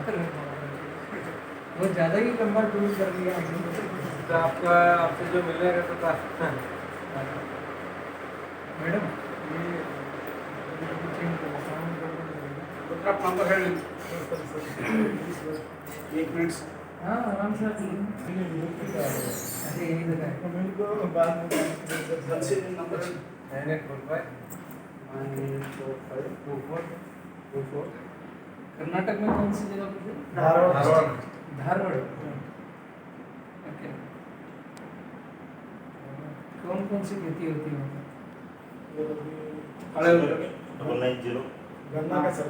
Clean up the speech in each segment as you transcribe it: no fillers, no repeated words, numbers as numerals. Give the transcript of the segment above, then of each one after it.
वो ज़्यादा ही लंबा टूर कर लिया हमने। तो आपका आपसे जो मिलेगा तो मैडम ये चेंज करो साउंड गड़बड़ आप नंबर है 1 मिनट। हाँ आराम से अरे यही जगह है मेरे को बाद में नंबर 9845 कर्नाटक में कौन सी जगह पे? धारवाड़। धारवाड़। ओके। कौन कौन सी खेती होती है वहाँ? डबल 90 गन्ना का सर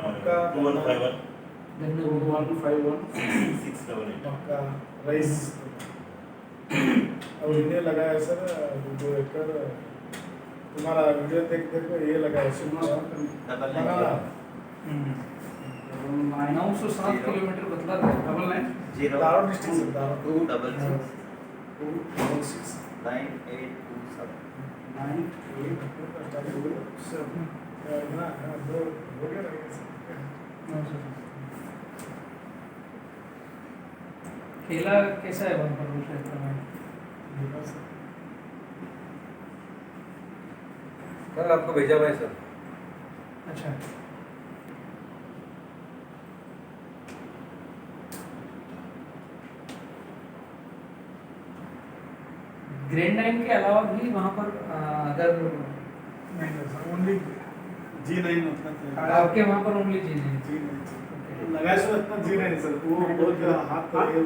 आपका 2151 गन्ना 151 688 आपका राइस और इन्हें लगाया है सर 2 एकड़ तुम्हारा वीडियो देख देख के ये लगाया बनाना 907 किलोमीटर बतला था। 99 धारवाड़ डिस्ट्रिक्ट सर धारवाड़ 266 9827 खेला कैसा है वहाँ पर क्षेत्र में? कल आपको भेजा हुआ है सर। अच्छा ग्रेनाइन के अलावा भी वहाँ पर अगर ओनली G9 उतना आपके वहाँ पर ओनली चीज़ है। G9 लगाया सो इतना G9 सर वो बहुत हाथ तो ये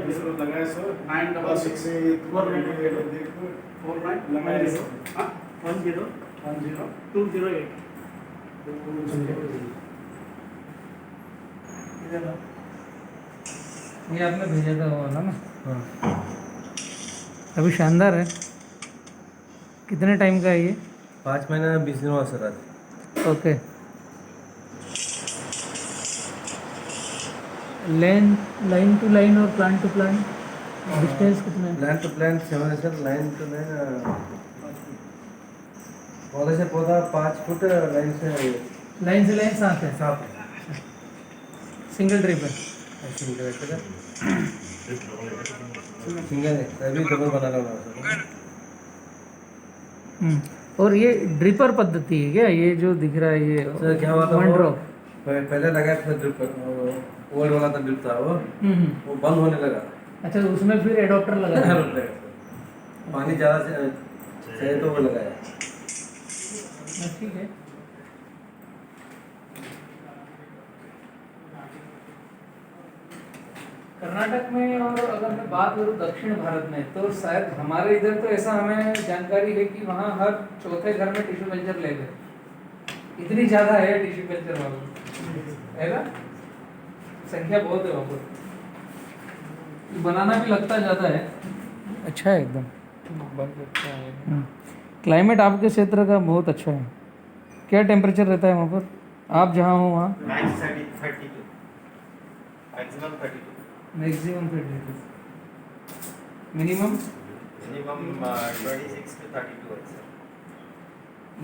दूसरा लगाया सो 966 देखो 49 लगाया सो 10 208 ये आपने भेजा था वो वाला ना? हाँ अभी शानदार है। कितने टाइम का है ये? 5 महीने 20 दिन हुआ सर आज। ओके। लाइन टू लाइन और प्लांट टू प्लांट डिस्टेंस कितना है? प्लान टू प्लान 7 है सर। लाइन टू लाइन पौधे से पौधा 5 फुट लाइन से लाइन 7 है। 7 सिंगल ट्रिप है। सिंगल सिंगल है अभी डबल बना रहा हूँ सर। और ये ड्रिपर पद्धति है क्या? ये जो दिख रहा है ये सर क्या हुआ था वन वो ड्रॉप। पहले लगाया था ड्रिप ओल्ड वाला था ड्रिप था वो बंद होने लगा। अच्छा तो उसमें फिर एडॉप्टर लगा है। पानी ज़्यादा से चाहिए तो वो लगाया। ठीक है। कर्नाटक में और अगर मैं बात करूँ दक्षिण भारत में तो शायद हमारे इधर तो ऐसा हमें जानकारी है कि वहाँ हर चौथे घर में टिश्यू कल्चर ले गए। इतनी ज़्यादा है टिश्यू कल्चर वालों है ना? संख्या बहुत है वहाँ पर। बनाना भी लगता ज़्यादा है। अच्छा है एकदम। क्लाइमेट आपके क्षेत्र का बहुत अच्छा है। क्या टेम्परेचर रहता है वहाँ पर? आप जहाँ हो वहाँ? मैक्सिमम 32 मैक्सिमम 32 मिनिमम 26 to 32 है सर।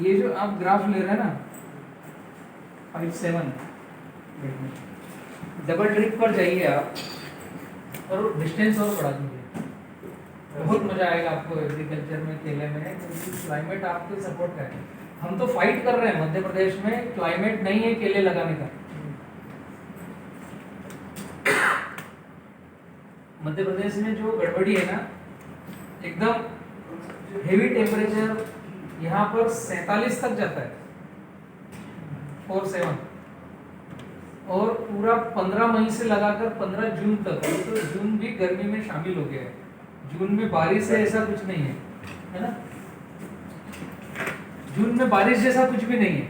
ये जो आप ग्राफ ले रहे हैं ना 57 डबल ड्रिप पर जाइए आप और डिस्टेंस और बढ़ा दीजिए। बहुत मजा आएगा आपको एग्रीकल्चर में केले में क्योंकि क्लाइमेट आपके सपोर्ट कर है। हम तो फाइट कर रहे हैं मध्य प्रदेश में क्लाइमेट नहीं है केले लगाने का। मध्य प्रदेश में जो गड़बड़ी है ना एकदम हेवी टेम्परेचर यहाँ पर 47 तक जाता है 47 और पूरा 15 मई से लगाकर 15 जून तक। तो जून भी गर्मी में शामिल हो गया है। जून में बारिश है ऐसा कुछ नहीं है ना? जून में बारिश जैसा कुछ भी नहीं है।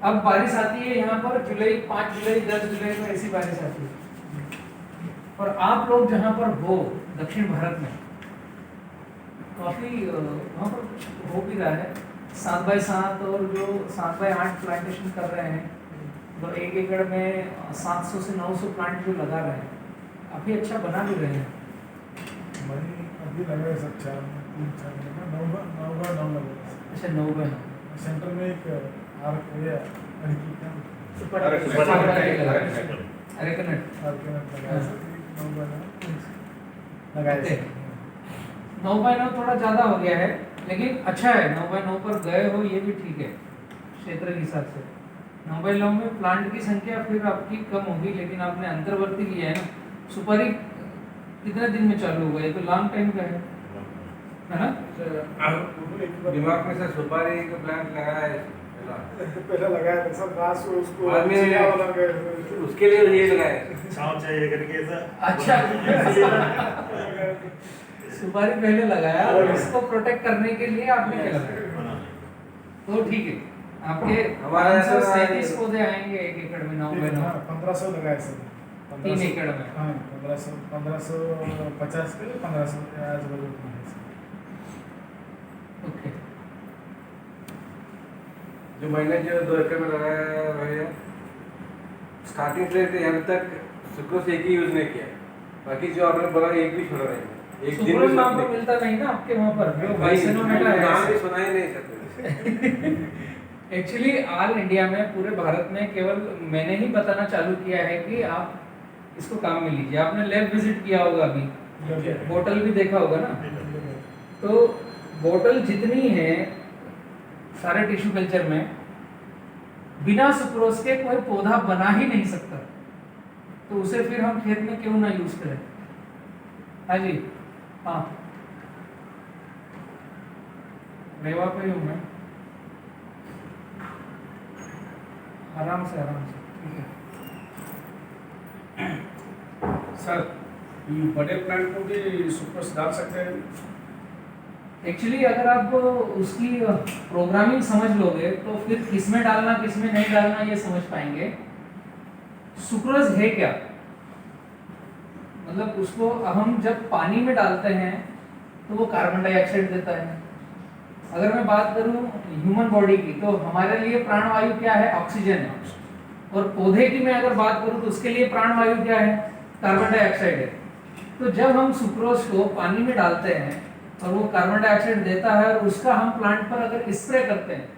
अब बारिश आती है यहाँ पर जुलाई 5 जुलाई 10 जुलाई में ऐसी बारिश आती है। और आप लोग जहाँ पर हो दक्षिण भारत में काफ़ी वहाँ पर हो भी रहा है 7x7 और जो 7x8 प्लांटेशन कर रहे हैं तो 1 एकड़ में 700 से 900 प्लांट जो लगा रहे हैं काफ़ी अच्छा बना भी रहे हैं। अभी लगा सब 4 9 लगा। अच्छा 9 सेंटर में एक आर अरेकनट अर्केनट लगाया सर 9x9 लगाया ओके। सर 9x9 थोड़ा ज़्यादा हो गया है, लेकिन अच्छा है 9x9 पर गए हो, ये भी ठीक है क्षेत्र के हिसाब से। 9x9 में प्लांट की संख्या फिर आपकी कम होगी, लेकिन आपने अंतर्वर्ती लिया है ना। सुपारी कितने दिन में चालू होगा, ये तो लॉन्ग टाइम का है ना। दिमाग में सर सुपारी का प्लांट लगाया है पहला। पहले लगाया था सर, घास को उसको बाद में चिड़िया वाला गए उसके लिए ये लगाया है। छाँव चाहिए करके सर। अच्छा सुपारी पहले लगाया और इसको प्रोटेक्ट करने के लिए आपने क्या लगाया, तो ठीक है। आपके हमारा ऐसा 537 पौधे आएंगे 1 एकड़ में 9x9 1500 लगाया सर 3 एकड़ में। हाँ 1550 के 1500 के आजू-बाजू में है सर। ओके। जो मैंने जो 2 एकड़ में लगाया है भैया, स्टार्टिंग से लेकर यहाँ तक सुक्रोज एक ही यूज नहीं किया, बाकी जो आपने बोला एक भी छोड़ा नहीं, एक दिन सुक्रोज भी वहाँ छोड़ा पर मिलता नहीं ना आपके वहाँ पर, जो नहीं। बाइसेनोमेटा नाम भी है। सुना ही नहीं सकते। एक्चुअली ऑल इंडिया में, पूरे भारत में केवल मैंने ही बताना चालू किया है कि आप इसको काम में लीजिए। आपने लैब विजिट किया होगा अभी, बोतल भी देखा होगा ना। तो बोतल जितनी है सारे टिश्यू कल्चर में, बिना सुक्रोज के कोई पौधा बना ही नहीं सकता, तो उसे फिर हम खेत में क्यों ना यूज करें। हाँ जी, हाँ रेवा पे हूँ मैं, आराम से ठीक है। सर बड़े प्लांट को भी सुक्रोज डाल सकते हैं? एक्चुअली अगर आप उसकी प्रोग्रामिंग समझ लोगे तो फिर किसमें डालना किसमें नहीं डालना ये समझ पाएंगे। सुक्रोज है क्या, मतलब उसको हम जब पानी में डालते हैं तो वो कार्बन डाइऑक्साइड देता है। अगर मैं बात करूं ह्यूमन बॉडी की, तो हमारे लिए प्राणवायु क्या है, ऑक्सीजन है। और पौधे की मैं अगर बात करूं तो उसके लिए प्राणवायु क्या है, कार्बन डाइऑक्साइड है। तो जब हम सुक्रोज को पानी में डालते हैं और वो कार्बन डाइऑक्साइड देता है और उसका हम प्लांट पर अगर स्प्रे करते हैं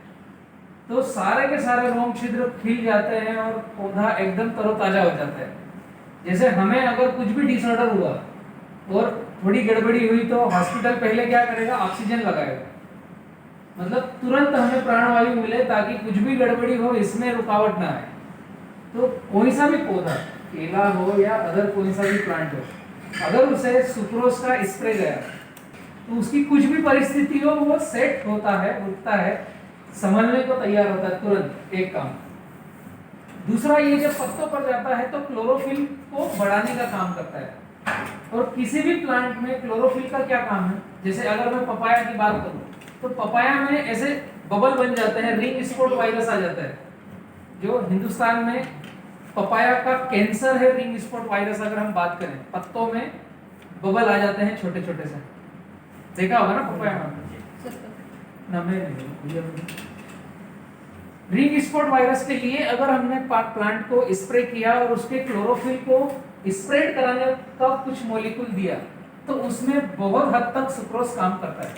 तो सारे के सारे रोम छिद्र खिल जाते हैं और पौधा एकदम तरोताजा हो जाता है। जैसे हमें अगर कुछ भी डिसऑर्डर हुआ और थोड़ी गड़बड़ी हुई तो हॉस्पिटल पहले क्या करेगा, ऑक्सीजन लगाएगा, मतलब तुरंत हमें प्राणवायु मिले ताकि कुछ भी गड़बड़ी हो इसमें रुकावट ना आए। तो कोई सा भी पौधा, केला हो या अदर कोई सा भी प्लांट हो, अगर उसे सुक्रोज का स्प्रे गया तो उसकी कुछ भी परिस्थिति हो वो सेट होता है, उठता है, संभलने को तैयार होता है तुरंत। एक काम। दूसरा, ये जब पत्तों पर जाता है तो क्लोरोफिल को बढ़ाने का काम करता है। और किसी भी प्लांट में क्लोरोफिल का क्या काम है, जैसे अगर मैं पपाया की बात करूं तो पपाया में ऐसे बबल बन जाते हैं, रिंग स्पॉट वायरस आ जाता है। जो हिंदुस्तान में पपाया का कैंसर है रिंग स्पॉट वायरस। अगर हम बात करें, पत्तों में बबल आ जाते हैं छोटे छोटे से, देखा होगा ना पपाया में ना। मैं रिंग स्पॉट वायरस के लिए अगर हमने प्लांट को स्प्रे किया और उसके क्लोरोफिल को स्प्रेड कराने का कुछ मॉलिक्यूल दिया तो उसमें बहुत हद तक सुक्रोज काम करता है।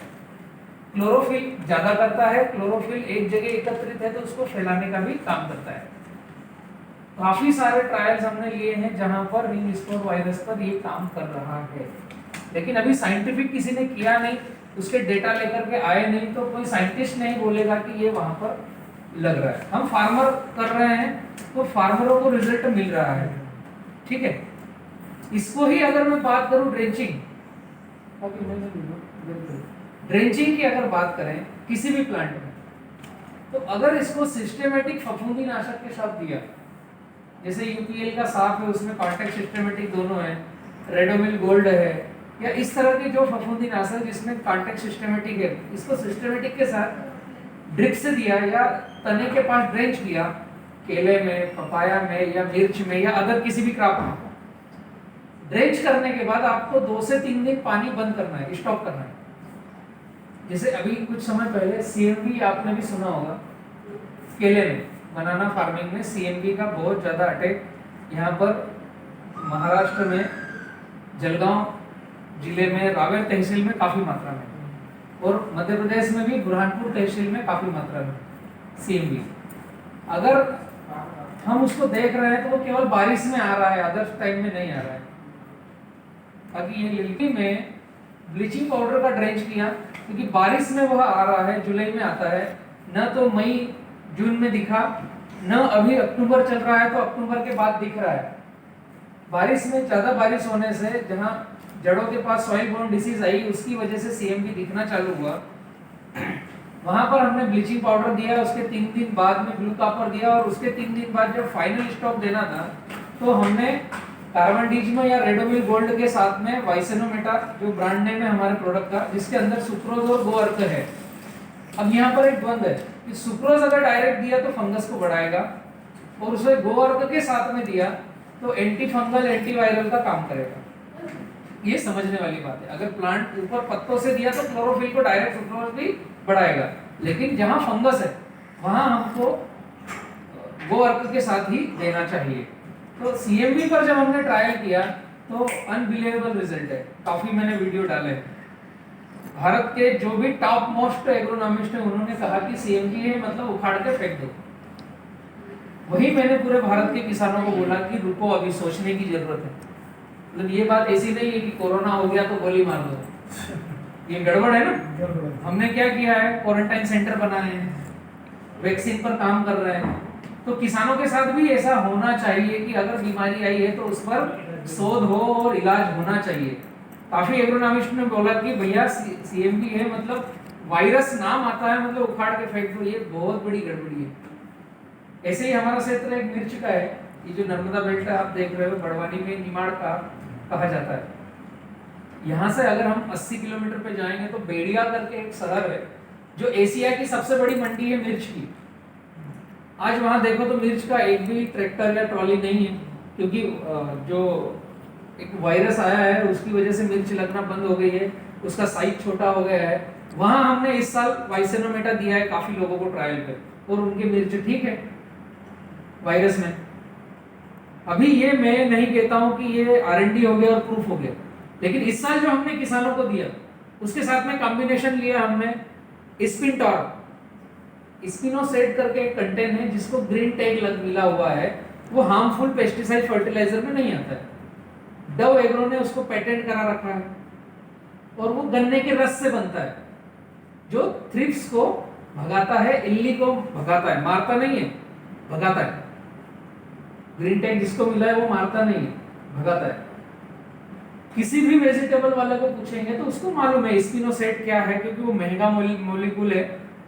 क्लोरोफिल ज्यादा करता है, क्लोरोफिल एक जगह एकत्रित है तो उसको फैलाने का भी काम करता है। काफी सारे ट्रायल्स हमने लिए हैं जहां पर रिंग स्पॉट वायरस पर ये काम कर रहा है, लेकिन अभी साइंटिफिक किसी ने किया नहीं, उसके डेटा लेकर के आए नहीं, तो कोई साइंटिस्ट नहीं बोलेगा कि ये वहां पर लग रहा है। हम फार्मर कर रहे हैं तो फार्मरों को रिजल्ट मिल रहा है, ठीक है। इसको ही अगर मैं बात करूं ड्रेंचिंग की अगर बात करें किसी भी प्लांट में, तो अगर इसको सिस्टेमेटिक फफूंदीनाशक के साथ दिया, जैसे यूपीएल का साफ है उसमें कॉन्टेक्ट सिस्टेमेटिक दोनों है, रेडोमिल गोल्ड है, या इस तरह के जो फफूंदीनाशक जिसमें कॉन्टेक्ट सिस्टेमेटिक है, इसको सिस्टेमेटिक के साथ ड्रिप से दिया या तने के पास ड्रेंच किया, केले में, पपाया में या मिर्च में या अदर किसी भी क्रॉप में, ड्रेंच करने के बाद आपको 2 से 3 दिन पानी बंद करना है, स्टॉप करना है। जैसे अभी कुछ समय पहले सीएमबी आपने भी सुना होगा, केले में, बनाना फार्मिंग में सीएमबी का बहुत ज़्यादा अटैक यहाँ पर महाराष्ट्र में जलगांव जिले में रावेर तहसील में काफ़ी मात्रा में, और मध्य प्रदेश में भी बुरहानपुर तहसील में काफ़ी मात्रा में सीएमबी। अगर हम उसको देख रहे हैं तो वो केवल बारिश में आ रहा है, अदर टाइम में नहीं आ रहा है। अभी ये लिल्की में ब्लीचिंग पाउडर का ड्रेंच किया क्योंकि बारिश में वह आ रहा है, जुलाई में आता है, न तो मई जून में दिखा, न अभी अक्टूबर चल रहा है तो अक्टूबर के बाद दिख रहा है। बारिश में ज्यादा बारिश होने से जहां जड़ों के पास सॉइल बोर्न डिसीज आई, उसकी वजह से सीएमवी दिखना चालू हुआ। वहां पर हमने ब्लीचिंग पाउडर दिया, उसके 3 दिन बाद में ब्लू कॉपर दिया, और उसके 3 दिन बाद जब फाइनल स्टॉक देना था तो हमने कार्बनडिज्म या रेडोमिल गोल्ड के साथ में वाइसेनोमेटा, जो ब्रांड नेम है हमारे प्रोडक्ट का, जिसके अंदर सुक्रोज और गो अर्क है। अब यहाँ पर एक द्वंद है कि सुक्रोज अगर डायरेक्ट दिया तो फंगस को बढ़ाएगा, और उसे गो अर्क के साथ में दिया तो एंटी फंगल एंटीवायरल का काम करेगा। ये समझने वाली बात है। अगर प्लांट ऊपर पत्तों से दिया तो क्लोरोफिल को डायरेक्ट सुक्रोज भी बढ़ाएगा, लेकिन जहां फंगस है वहां हमको गो अर्क के साथ ही देना चाहिए। तो सीएमवी पर जब हमने ट्रायल किया तो अनबिलीवेबल रिजल्ट है। काफी मैंने वीडियो डाले हैं। भारत के जो भी टॉप मोस्ट एग्रोनॉमिस्ट हैं उन्होंने कहा कि सीएमवी है मतलब उखाड़ के फेंक दो। वही मैंने पूरे भारत के किसानों को बोला कि रुको, अभी सोचने की जरूरत है। मतलब ये बात ऐसी नहीं है कि कोरोना हो गया तो गोली मार दो, ये गड़बड़ है ना। हमने क्या किया है, क्वारंटाइन सेंटर बनाए हैं, वैक्सीन पर काम कर रहे हैं। तो किसानों के साथ भी ऐसा होना चाहिए कि अगर बीमारी आई है तो उस पर शोध हो और इलाज होना चाहिए। काफी एग्रोनॉमिस्ट ने बोला कि भैया सीएमवी है मतलब वायरस नाम आता है मतलब उखाड़ के फेंक दो, ये बहुत बड़ी गड़बड़ी है। ऐसे ही हमारा क्षेत्र एक मिर्च का है, ये जो नर्मदा बेल्ट आप देख रहे हो, बड़वानी में निमाड़ का कहा जाता है। यहाँ से अगर हम 80 किलोमीटर पे जाएंगे तो बेड़िया करके एक शहर है जो एशिया की सबसे बड़ी मंडी है मिर्च की। आज वहां देखो तो मिर्च का एक भी ट्रैक्टर या ट्रॉली नहीं है, क्योंकि जो एक वायरस आया है उसकी वजह से मिर्च लगना बंद हो गई है, उसका साइज छोटा हो गया है। वहां हमने इस साल वाइसेनोमेटा दिया है काफी लोगों को ट्रायल पे, और उनके मिर्च ठीक है वायरस में। अभी ये मैं नहीं कहता हूं कि ये R&D हो गया और प्रूफ हो गया, लेकिन इस साल जो हमने किसानों को दिया उसके साथ में कॉम्बिनेशन लिया हमने स्पिनटॉर, स्पिनोसेट करके एक कंटेन है जिसको ग्रीन टैग मिला हुआ है, वो हार्मफुल पेस्टिसाइड फर्टिलाइजर में नहीं आता है। डव एग्रो ने उसको पेटेंट करा रखा है, और वो गन्ने के रस से बनता है जो थ्रिप्स को भगाता है, इल्ली को भगाता है, मारता नहीं है, भगाता है। ग्रीन टैग जिसको मिला है वो मारता नहीं है, भगाता है। किसी भी वेजिटेबल वाले को पूछेंगे तो उसको मालूम है स्पिनोसेट क्या है, क्योंकि वो महंगा मॉलिक्यूल है,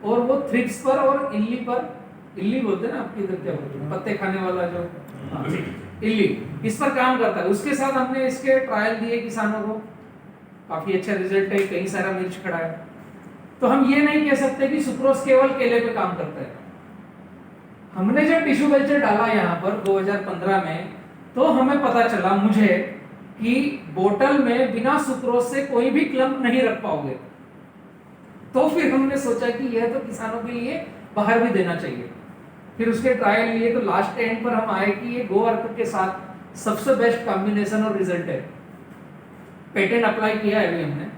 और वो थ्रिप्स पर और इल्ली पर, इल्ली बोलते हैं ना आपकी इधर क्या बोलते हैं, पत्ते खाने वाला जो इल्ली, इस पर काम करता है। उसके साथ हमने इसके ट्रायल दिए किसानों को, काफी अच्छा रिजल्ट है, कई सारा मिर्च खड़ा है। तो हम ये नहीं कह सकते कि सुक्रोज केवल केले पे काम करता है। हमने जब टिश्यू कल्चर डाला यहाँ पर 2015 में, तो हमें पता चला मुझे कि बोतल में बिना सुक्रोज से कोई भी क्लम्प नहीं रख पाओगे। तो फिर हमने सोचा कि यह तो किसानों के लिए बाहर भी देना चाहिए। फिर उसके ट्रायल लिए तो लास्ट एंड पर हम आए कि ये गो अर्क के साथ सबसे बेस्ट कॉम्बिनेशन और रिजल्ट है। पेटेंट अप्लाई किया है अभी हमने,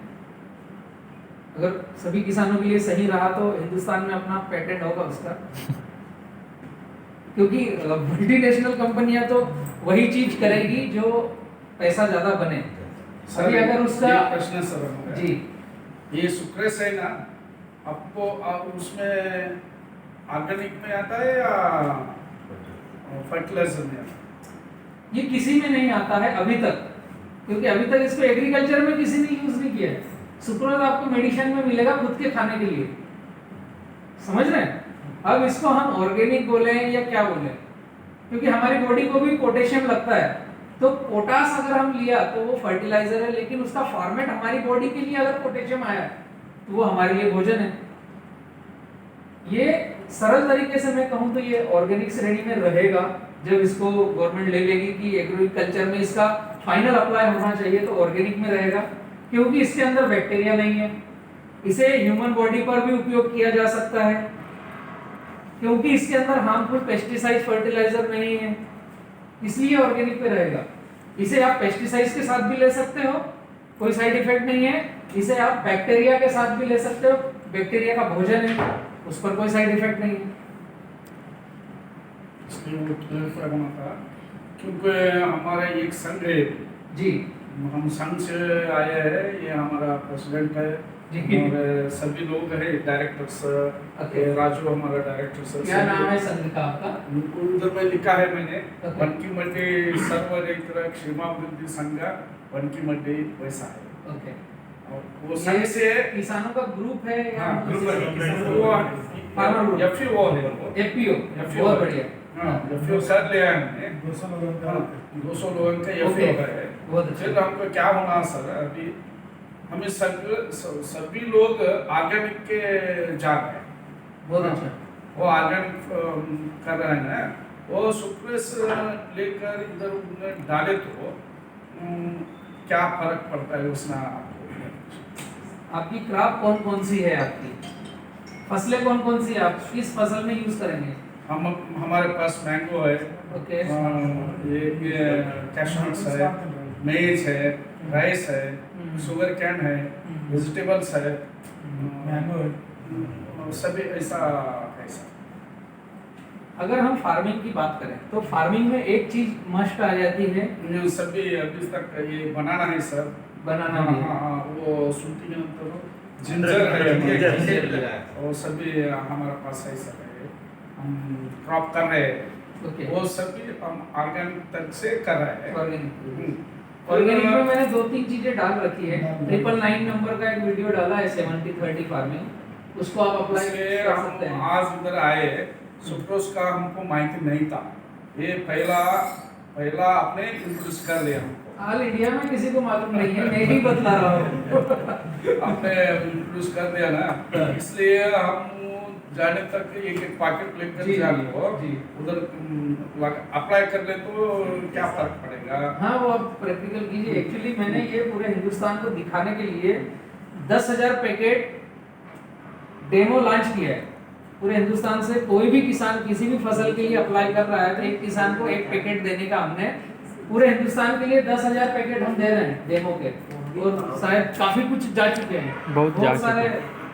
अगर सभी किसानों के लिए सही रहा तो हिंदुस्तान में अपना पेटेंट होगा उसका, क्योंकि मल्टीनेशनल कंपनियां तो वही चीज करेगी जो पैसा ज्यादा बने। अभी अगर उसका प्रश्न सर जी, ये सुक्रेस है ना, आपको आप उसमें ऑर्गेनिक में आता है या फर्टिलाइजर में आता है? ये किसी में नहीं आता है अभी तक, क्योंकि अभी तक इसको एग्रीकल्चर में किसी ने यूज नहीं किया है। सुक्रोज आपको मेडिसिन में मिलेगा खुद के खाने के लिए, समझ रहे हैं। अब इसको हम ऑर्गेनिक बोले या क्या बोले, क्योंकि हमारी बॉडी को भी पोटेशियम लगता है, तो पोटास अगर हम लिया तो वो फर्टिलाइजर है, लेकिन उसका फॉर्मेट हमारी बॉडी के लिए अगर पोटेशियम आया तो वो हमारे लिए भोजन है। ये सरल तरीके से मैं कहूं तो ये ऑर्गेनिक श्रेणी में रहेगा। जब इसको गवर्नमेंट ले लेगी कि एग्रीकल्चर में इसका फाइनल अप्लाई होना चाहिए तो ऑर्गेनिक में रहेगा, क्योंकि इसके अंदर बैक्टीरिया नहीं है। इसे ह्यूमन बॉडी पर भी उपयोग किया जा सकता है, क्योंकि इसके अंदर हार्मफुल पेस्टिसाइड फर्टिलाइजर नहीं है, इसलिए ऑर्गेनिक पे रहेगा। इसे आप पेस्टिसाइड्स के साथ भी ले सकते हो, कोई साइड इफेक्ट नहीं है। इसे आप बैक्टीरिया के साथ भी ले सकते हो, बैक्टीरिया का भोजन है, उस पर कोई साइड इफेक्ट नहीं है। इसलिए वो क्लियर करना था, क्योंकि हमारा एक संघ है, जी हम संघ से आए हैं, ये हमारा प्रेसिडेंट है जी। और सभी लोग हैं डायरेक्टर्स। ओके। राजू हमारा डायरेक्टर सर। क्या नाम है संघ का आपका? उधर में लिखा है मैंने, ओके। वनकीमड्डी सर्व रैतर क्षेमाभिवृद्धि संघ वनकीमड्डी वैसा है। ओके। और वो संघ से किसानों का ग्रुप है या हाँ, ग्रुप किसी है। किसान वो ग्रुप? Farmer group. FPO है वो। FPO FPO बहुत बढ़िया। हाँ, FPO सर ले आए हमने। 200 लोगों का 200 लोगों का ओके। FPO है। बहुत अच्छा। फिर हमको क्या होना सर, अभी हमें सभी लोग ऑर्गेनिक के जा रहे हैं। बहुत अच्छा। वो ऑर्गेनिक कर रहे हैं ना, वो सुप्रेस लेकर इधर उधर डाले तो क्या फर्क पड़ता है उसमें आपको? आपकी क्रॉप कौन कौन सी है? आपकी फसलें कौन कौन सी है? आप किस फसल में यूज करेंगे? हमारे पास मैंगो है, ओके। ये कैशनट्स है, मेज है, राइस है, शुगर कैन है, वेजिटेबल्स है, मैंगो है। सभी ऐसा है सर। अगर हम फार्मिंग की बात करें तो फार्मिंग में एक चीज मस्ट आ जाती है, ये सभी अभी तक ये बनाना है सर। बनाना हाँ भी है। हाँ हाँ, वो शूटिंग तो जिंजर है, जिंजर है। और सभी हमारे पास है सर, हम क्रॉप कर रहे हैं, ओके। वो सभी हम ऑर्गेनिक तक से कर रहे हैं। ऑर्गेनिक ऑर्गेनिक में मैंने 2-3 चीजें डाल रखी है। 999 नंबर का एक वीडियो डाला है 70-30 फार्मिंग, उसको आप अप्लाई इसलिए कर सकते हम हैं। आज इधर आए, सुप्रोस का हमको माहिती नहीं था, ये पहला आपने इंट्रोड्यूस कर लिया हमको। ऑल इंडिया में किसी को मालूम नहीं है, मैं ही बतला रहा हूँ। आपने इंट्रोड्यूस कर दिया ना, इसलिए हम जाने तक एक पैकेट लेकर जी, जाने को जी। उधर अप्लाई कर ले तो क्या फर्क पड़ेगा? हाँ, वो आप प्रैक्टिकल कीजिए। एक्चुअली मैंने ये पूरे हिंदुस्तान को दिखाने के लिए 10,000 पैकेट डेमो लॉन्च किया है। पूरे हिंदुस्तान से कोई भी किसान किसी भी फसल के लिए अप्लाई कर रहा है तो एक किसान को एक पैकेट देने का हमने पूरे हिंदुस्तान के लिए 10,000 पैकेट हम दे रहे हैं डेमो के, और शायद काफी कुछ जा चुके हैं। बहुत सारे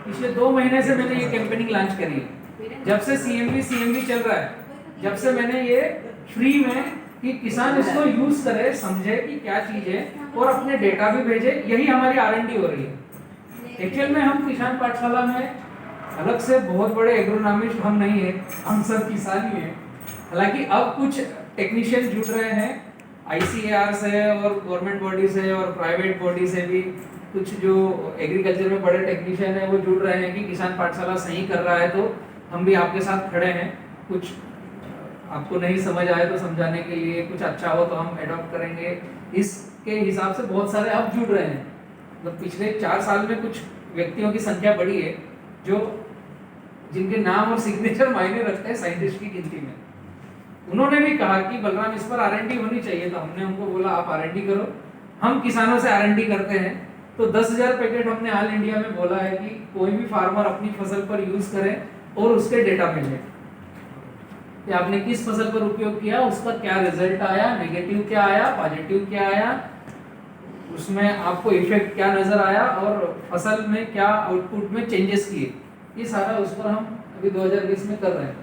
पिछले 2 महीने से मैंने ये कैंपेनिंग लॉन्च करी है। जब से सीएमवी चल रहा है, जब से मैंने ये फ्री में कि किसान इसको यूज करे, समझे कि क्या चीज है और अपने डेटा भी भेजे, यही हमारी R&D हो रही है। एक्चुअल में हम किसान पाठशाला में अलग से बहुत बड़े एग्रोनॉमिस्ट हम नहीं है, हम सब किसान ही हैं। हालांकि अब कुछ टेक्नीशियन जुड़ रहे हैं ICAR से और गवर्नमेंट बॉडी से और प्राइवेट बॉडी से भी, कुछ जो एग्रीकल्चर में बड़े टेक्नीशियन हैं वो जुड़ रहे हैं कि किसान पाठशाला सही कर रहा है तो हम भी आपके साथ खड़े हैं। कुछ आपको नहीं समझ आए तो समझाने के लिए, कुछ अच्छा हो तो हम एडॉप्ट करेंगे, इसके हिसाब से बहुत सारे अब जुड़ रहे हैं। मतलब पिछले 4 साल में कुछ व्यक्तियों की संख्या बढ़ी है जो जिनके नाम और सिग्नेचर मायने रखते हैं साइंटिस्ट की गिनती में। उन्होंने भी कहा कि बलराम इस पर R&D होनी चाहिए, तो हमने उनको बोला आप R&D करो, हम किसानों से R&D करते हैं। तो 10,000 पैकेट हमने ऑल इंडिया में बोला है कि कोई भी फार्मर अपनी फसल पर यूज करे और उसके डेटा भेजे कि आपने किस फसल पर उपयोग किया, उसका क्या रिजल्ट आया, नेगेटिव क्या आया, पॉजिटिव क्या आया, उसमें आपको इफेक्ट क्या नजर आया और फसल में क्या आउटपुट में चेंजेस किए। ये सारा उस पर हम अभी 2020 में कर रहे हैं,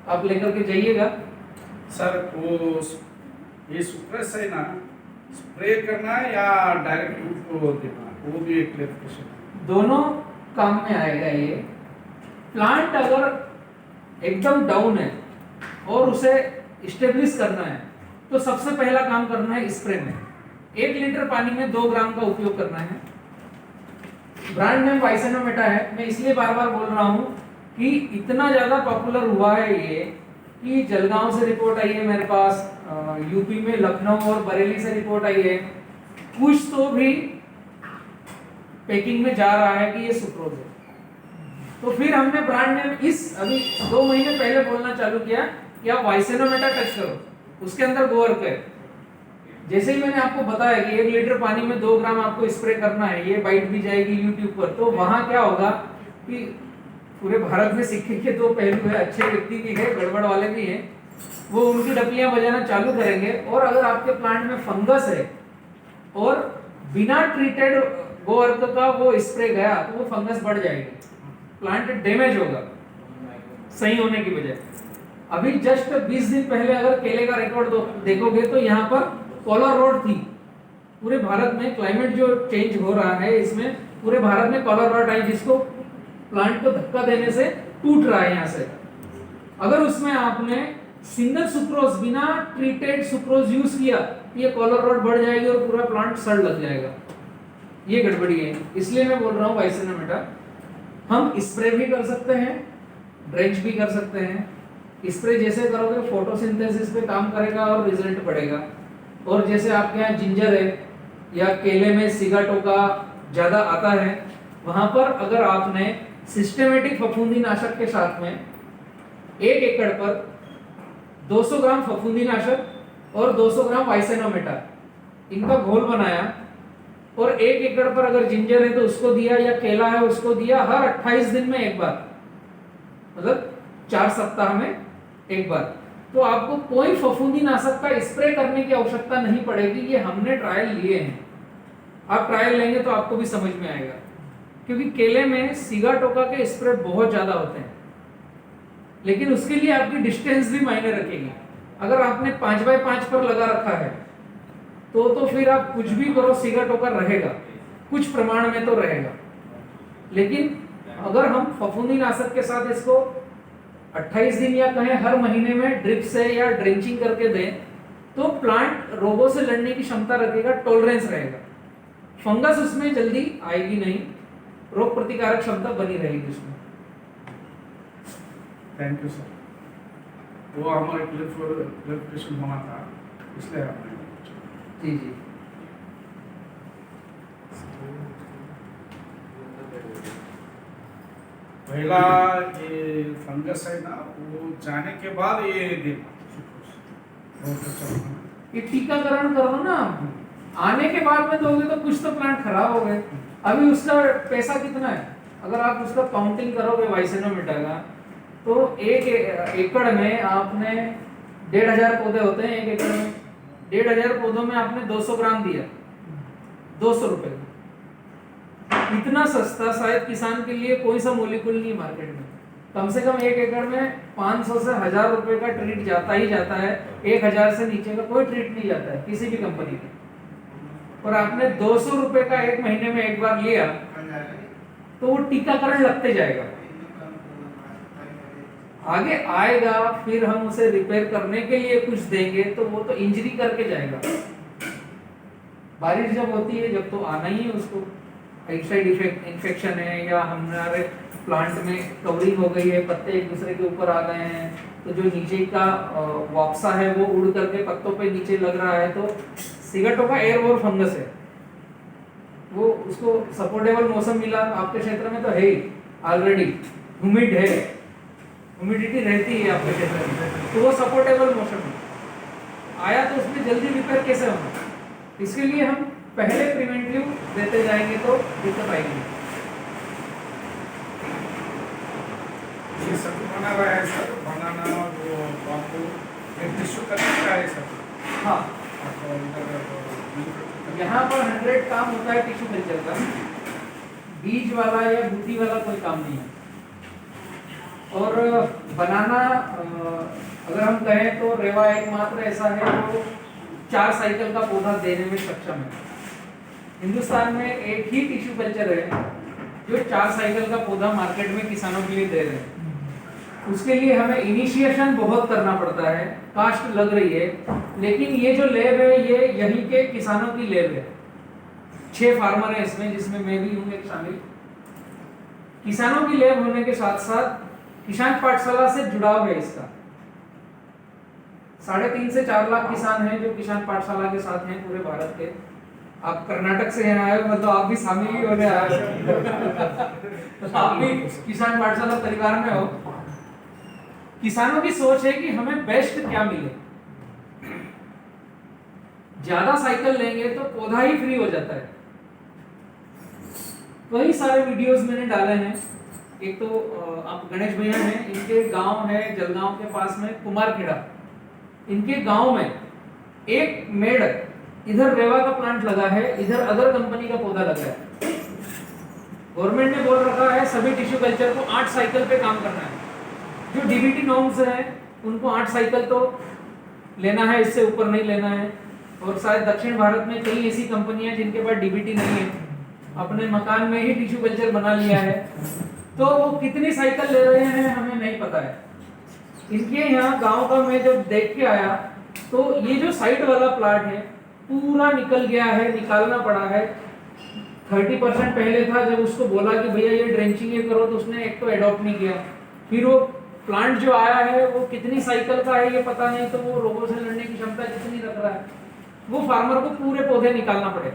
आप लेकर के जाइएगा। सर वो ये सुप्रेस है ना, स्प्रे करना है या डायरेक्ट रूट को देना, वो भी एक क्लैरिफिकेशन है। दोनों काम में आएगा ये। प्लांट अगर एकदम डाउन है और उसे स्टेब्लिश करना है तो सबसे पहला काम करना है स्प्रे में। 1 लीटर पानी में 2 ग्राम का उपयोग करना है। ब्रांड नेम वाइसेनोमेटा है। मैं इसलिए बार बार बोल रहा हूँ कि इतना ज्यादा पॉपुलर हुआ है ये कि जलगांव से रिपोर्ट आई है मेरे पास, यूपी में लखनऊ और बरेली से रिपोर्ट आई है, कुछ तो भी पैकिंग में जा रहा है कि ये सुक्रोज है। तो फिर हमने ब्रांड नेम इस अभी 2 महीने पहले बोलना चालू किया कि आप वाइसेनोमेटा टच करो, उसके अंदर गोवर्क है। जैसे ही मैंने आपको बताया कि 1 लीटर पानी में 2 ग्राम आपको स्प्रे करना है, ये बाइट भी जाएगी यूट्यूब पर, तो वहां क्या होगा कि पूरे भारत में सिक्के के 2 पहलू है, अच्छे व्यक्ति भी है, गड़बड़ वाले भी हैं। वो उनकी डपलियां बजाना चालू करेंगे। और अगर आपके प्लांट में फंगस है और बिना ट्रीटेड गोवर्क का वो स्प्रे गया तो वो फंगस बढ़ जाएगी, प्लांट डैमेज होगा सही होने की बजाय। अभी जस्ट 20 दिन पहले अगर केले का रिकॉर्ड देखोगे तो यहाँ पर कॉलर रोड थी। पूरे भारत में क्लाइमेट जो चेंज हो रहा है इसमें पूरे भारत में कॉलर रोड आई, जिसको प्लांट को धक्का देने से टूट रहा है यहाँ से। अगर उसमें आपने सिंगल सुक्रोज बिना ट्रीटेड सुक्रोज यूज किया, ये कॉलर रोड बढ़ जाएगी और पूरा प्लांट सड़ लग जाएगा। ये गड़बड़ी है, इसलिए मैं बोल रहा हूँ वाइसिनामेटा हम स्प्रे भी कर सकते हैं, ड्रेंच भी कर सकते हैं। स्प्रे जैसे करोगे फोटोसिंथेसिस पे काम करेगा और रिजल्ट बढ़ेगा। और जैसे आपके यहाँ जिंजर है या केले में सिगाटोका ज्यादा आता है, वहां पर अगर आपने सिस्टेमेटिक फफूंदीनाशक के साथ में 1 एकड़ पर 200 ग्राम फफूंदीनाशक और 200 ग्राम वाइसिनामेटा इनका घोल बनाया और 1 एकड़ पर अगर जिंजर है तो उसको दिया या केला है उसको दिया, हर 28 दिन में एक बार, मतलब 4 सप्ताह में एक बार, तो आपको कोई फफूंदीनाशक का स्प्रे करने की आवश्यकता नहीं पड़ेगी। ये हमने ट्रायल लिए हैं, आप ट्रायल लेंगे तो आपको भी समझ में आएगा। क्योंकि केले में सिगाटोका के स्प्रे बहुत ज्यादा होते हैं, लेकिन उसके लिए आपकी डिस्टेंस भी मायने रखेगी। अगर आपने 5x5 पर लगा रखा है तो फिर आप कुछ भी करो सिगाटोका रहेगा, कुछ प्रमाण में तो रहेगा। लेकिन अगर हम फफूंदीनाशक के साथ इसको 28 दिन या कहें हर महीने में ड्रिप से या ड्रेंचिंग करके दें तो प्लांट रोगों से लड़ने की क्षमता रखेगा, टॉलरेंस रहेगा, फंगस उसमें जल्दी आएगी नहीं, रोग प्रतिकारक क्षमता बनी रहेगी उसमें। Thank you sir. वो हमारा क्लियरिफिकेशन होना था, इसलिए आपने पूछा। जी जी। पहला ये फंगस है ना, वो जाने के बाद ये देना, ये टीकाकरण करो ना, आने के बाद में दोगे तो कुछ तो प्लांट खराब हो गए। अभी उसका पैसा कितना है, अगर आप उसका काउंटिंग करोगे वाइसिनामेटा का तो 1 एकड़ में आपने 1,500 पौधे होते हैं। 1 एकड़ में 1,500 पौधों में आपने 200 ग्राम दिया, 200 रुपए। इतना सस्ता शायद किसान के लिए कोई सा मोलिक्यूल नहीं मार्केट में। कम से कम 1 एकड़ में 500 से 1000 रुपए का ट्रीट जाता ही जाता है। 1000 से नीचे का कोई ट्रीट नहीं जाता है किसी भी कंपनी में। और आपने 200 रुपए का 1 महीने में एक बार लिया तो वो टीकाकरण लगते जाएगा, आगे आएगा, फिर हम उसे रिपेयर करने के लिए कुछ देंगे तो वो तो इंजरी करके जाएगा। बारिश जब होती है जब तो आना ही है उसको, आउटसाइड इन्फेक्शन है या हमारे प्लांट में कवरिंग हो गई है, पत्ते एक दूसरे के ऊपर आ गए हैं, तो जो नीचे का वापसा है वो उड़ करके पत्तों पे नीचे लग रहा है, तो सिगाटोका एयरबोर्न फंगस है। वो उसको सपोर्टेबल मौसम मिला, आपके क्षेत्र में तो है ही ऑलरेडी, ह्यूमिड है, ह्यूमिडिटी रहती है आपके क्षेत्र में, तो वो सपोर्टेबल मौसम आया तो उसमें जल्दी रिपेयर कैसे होना, इसके लिए हम पहले प्रिवेंटिव देते जाएंगे तो दिक्कत आएगी। ये सब बना रहा है सर, बनाना वो आपको एक टिश्यू करने का है सर। हाँ, आपको यहाँ पर 100 काम होता है टिश्यू कल्चर का, बीज वाला या बूटी वाला कोई काम नहीं है। और बनाना अगर हम कहें तो रेवा एकमात्र ऐसा है जो 4 साइकिल का पौधा देने में सक्षम है। हिंदुस्तान में एक ही टिश्यू कल्चर है जो 4 साइकिल का पौधा मार्केट में किसानों के लिए दे रहे हैं। उसके लिए हमें इनिशिएशन बहुत करना पड़ता है, कास्ट लग रही है, लेकिन ये जो लैब है ये यहीं के किसानों की लैब है। 6 फार्मर है इसमें, जिसमें मैं भी हूँ एक शामिल। किसानों की लैब होने के साथ साथ किसान पाठशाला से जुड़ाव है इसका। 3.5 से 4 लाख किसान हैं जो किसान पाठशाला के साथ हैं पूरे भारत के। आप कर्नाटक से यहाँ आए, मतलब आप भी शामिल ही होने आए तो आप भी किसान पाठशाला परिवार में हो। किसानों की सोच है कि हमें बेस्ट क्या मिले, ज्यादा साइकिल लेंगे तो पौधा ही फ्री हो जाता है। कई सारे वीडियोस मैंने डाले हैं। एक तो आप गणेश भैया हैं, इनके गांव है जलगांव के पास में कुमारखेड़ा, इनके गांव में एक मेड़, इधर रेवा का प्लांट लगा है, इधर अदर कंपनी का पौधा लगा है। गवर्नमेंट ने बोल रखा है सभी टिश्यू कल्चर को 8 साइकिल पे काम करना है। जो डीबीटी नॉर्म्स है उनको 8 साइकिल तो लेना है, इससे ऊपर नहीं लेना है। और शायद दक्षिण भारत में कई ऐसी कंपनियां जिनके पास डीबीटी नहीं है, अपने मकान में ही टिश्यू कल्चर बना लिया है, तो वो कितनी साइकिल ले रहे हैं हमें नहीं पता है। इनके यहाँ गांव का मैं जब देख के आया तो ये जो साइड वाला प्लाट है पूरा निकल गया है, निकालना पड़ा है। 30% पहले था, जब उसको बोला कि भैया ये ड्रेंचिंग ये करो तो उसने एक तो एडॉप्ट नहीं किया। फिर वो प्लांट जो आया है वो कितनी साइकिल का है ये पता नहीं, तो वो रोगों से लड़ने की क्षमता कितनी रख रहा है, वो फार्मर को पूरे पौधे निकालना पड़े।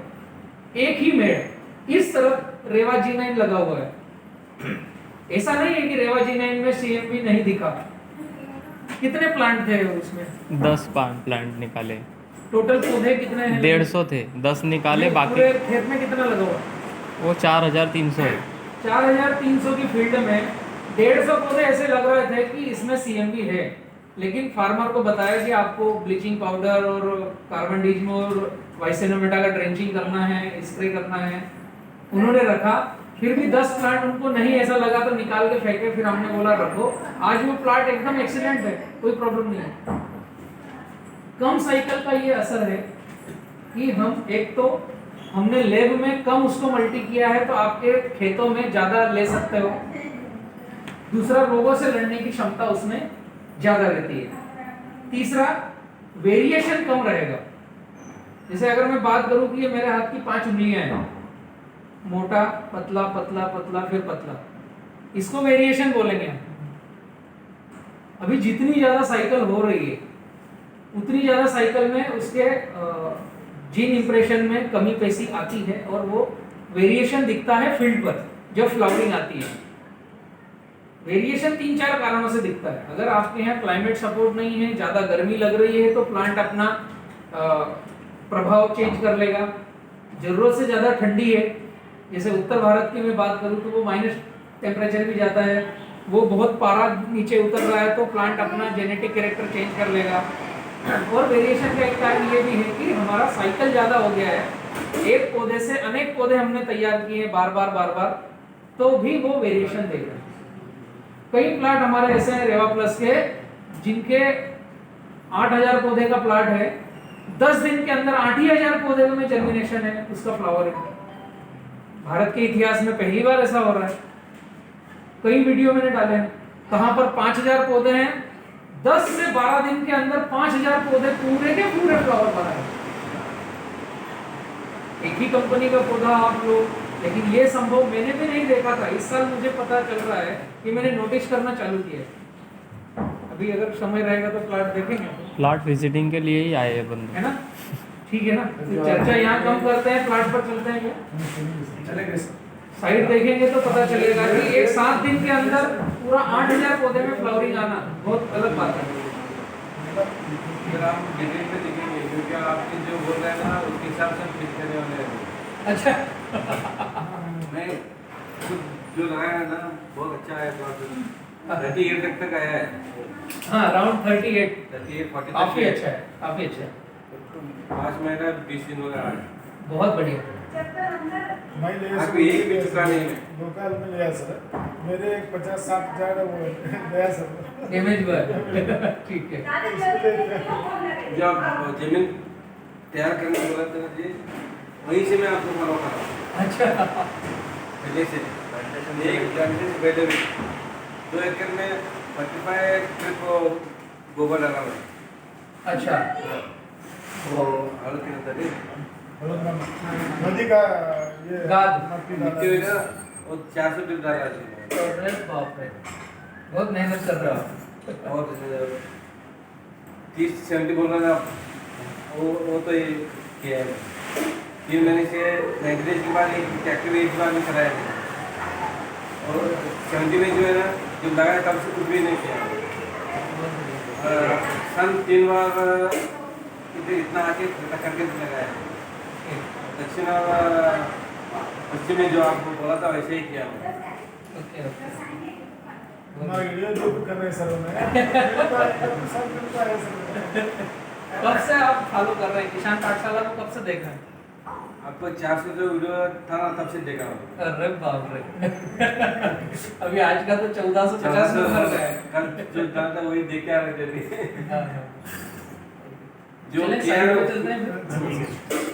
एक ही मेड़ इस तरफ रेवा G9 लगा हुआ है। ऐसा नहीं है कि रेवा G9 में CMV नहीं दिखा। कितने प्लांट थे उसमें? 10 प्लांट निकाले। टोटल पौधे कितने हैं? 150 थे, 10 निकाले, बाकी पूरे खेत में कितना लगा हुआ? वो 4300 है। 4300 की फील्ड में 150 पौधे ऐसे लग रहे थे कि इसमें CMV है, लेकिन फार्मर को बताया कि आपको ब्लीचिंग पाउडर और कार्बनडिज्म और वाइसेनोमेटा का ड्रेंचिंग करना है, स्प्रे करना है। उन्होंने रखा, फिर भी 10 प्लांट उनको नहीं ऐसा लगा तो निकाल के फेंके। फिर हमने बोला रखो। आज वो प्लांट एकदम एक्सीलेंट है, कोई प्रॉब्लम नहीं है। कम साइकिल का ये असर है कि हम एक तो हमने लैब में कम उसको मल्टी किया है तो आपके खेतों में ज्यादा ले सकते हो। दूसरा, रोगों से लड़ने की क्षमता उसमें ज्यादा रहती है। तीसरा, वेरिएशन कम रहेगा। जैसे अगर मैं बात करूं कि ये मेरे हाथ की 5 उंगलियां हैं, मोटा, पतला, पतला, पतला, फिर पतला, इसको वेरिएशन बोलेंगे हम। अभी जितनी ज्यादा साइकिल हो रही है उतनी ज्यादा साइकिल में उसके जीन इंप्रेशन में कमी पैसी आती है और वो वेरिएशन दिखता है फील्ड पर जब फ्लावरिंग आती है। वेरिएशन 3-4 कारणों से दिखता है। अगर आपके यहाँ क्लाइमेट सपोर्ट नहीं है, ज्यादा गर्मी लग रही है, तो प्लांट अपना प्रभाव चेंज कर लेगा। जरूरत से ज्यादा ठंडी है, जैसे उत्तर भारत की मैं बात करूं तो वो माइनस टेम्परेचर भी जाता है, वो बहुत पारा नीचे उतर रहा है, तो प्लांट अपना जेनेटिक कैरेक्टर चेंज कर लेगा। और वेरिएशन का एक कारण ये भी है कि हमारा साइकिल ज्यादा हो गया है। एक पौधे से अनेक पौधे हमने तैयार किए हैं बार बार, तो भी वो वेरिएशन देगा। कई प्लाट हमारे ऐसे हैं रेवा प्लस के जिनके 8000 पौधे का प्लाट है, 10 दिन के अंदर 8000 पौधे में जर्मिनेशन है, उसका फ्लावर है। भारत के इतिहास में पहली बार ऐसा हो रहा है। कई वीडियो मैंने डाले हैं, कहां पर 5000 पौधे हैं, 10 से 12 दिन के अंदर 5000 पौधे पूरे के पूरे फ्लावर बनाए। एक ही कंपनी का पौधा आप लोग, लेकिन ये संभव मैंने भी नहीं देखा था। इस साल मुझे पता चल रहा है कि मैंने नोटिस करना चालू किया है। अभी अगर समय रहेगा तो प्लाट देखेंगे, प्लाट विजिटिंग के लिए ही आए हैं बंदे, है ना? ठीक है ना? तो चर्चा यहाँ कम करते हैं, प्लाट पर चलते हैं क्या? चलेगा। साइड देखेंगे तो पता चलेगा कि एक 7 दिन के अंदर पूरा 8000 पौधे में फ्लावरिंग आना बहुत अलग बात है। अगर आप डिटेल में देखेंगे, क्योंकि आपके जो बोल रहे हैं ना उसके हिसाब से हम फिक्स करने वाले हैं। अच्छा, मैं खुद जो लगाया है ना बहुत अच्छा है। 38 तक आया है। हाँ, अराउंड 38 38-40 काफी अच्छा है, काफी अच्छा है, 5 महीना 20 दिन हो गया। बहुत बढ़िया। मैं ले आपको एक भी चुका नहीं है। लोकल में लिया सर, मेरे 50-60 हजार वो गया सर, डैमेज हुआ है। ठीक है। जब जमीन तैयार करने बोला था जी, वहीं से मैं आपको फॉलो कर रहा हूँ। अच्छा, पहले से एक जानते से पहले भी 2 एकड़ में 45 ट्रिप गोबर डाला हुआ। अच्छा, वो हल किया था जी। नदी का ये गाद। मिट्टी हुई ना वो 400 ट्रिप डाला है। अरे बाप रे, बहुत मेहनत कर रहे हो आप। और 30-70 बोल रहे हैं आप, वो तो ये किया है। 3 महीने से 90 डेज के बाद एक ट्रैक्टर एक बार में कराया है। और 70 में जो है ना जब लगाया तब से कुछ भी नहीं किया। सन 3 बार इतना आके करके लगाया है। दक्षिण और पश्चिम में जो आपको बोला था वैसे ही किया हुआ। Okay, okay. हमारा वीडियो जो कर रहे हैं सर मैं सब करता है सर। कब से आप फॉलो कर रहे हैं किसान पाठशाला को? कब से देख रहे हैं? आपको 400 जो वीडियो था ना तब से देखा हूँ। अरे बाप रे अभी आज का तो 1450 नंबर का है। कल जो था वही देख के आ रहे थे। हाँ, हाँ। जो चलें, किया साइड है पे चलते हैं फिर।